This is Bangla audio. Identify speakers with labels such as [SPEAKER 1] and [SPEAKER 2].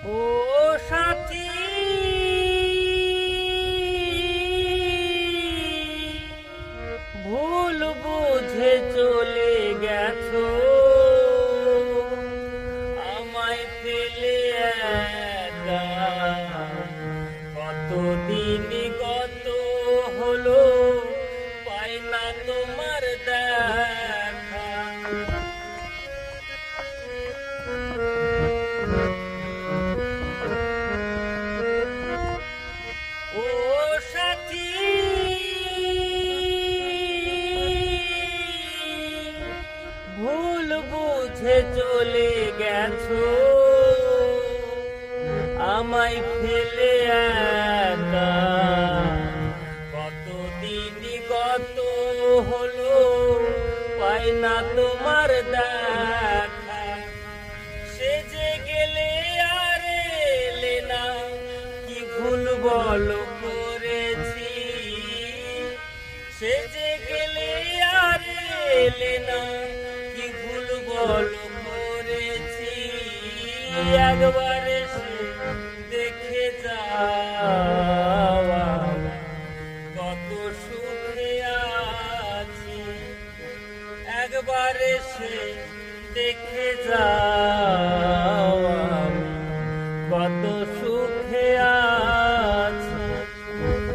[SPEAKER 1] ও সাথী, ভুল বুঝে চলে গেছো, আমায় ফেলে একা। কতদিন গত হলো, পাই না তোমার দেখা। ও সাথী, ভুল বুঝে চলে গেছো, আমায় ফেলে একা। কতদিন গত হলো, পাই না তোমার দেখা। সেজে গেলে আর এলে না, কি ভুল বলো করেছি। সেজে গেলে আর এলে না, কি ভুল বলো করেছি। একবার এসে দেখে যাওয়া, কত সুখে আছি। একবার এসে দেখে যাওয়া,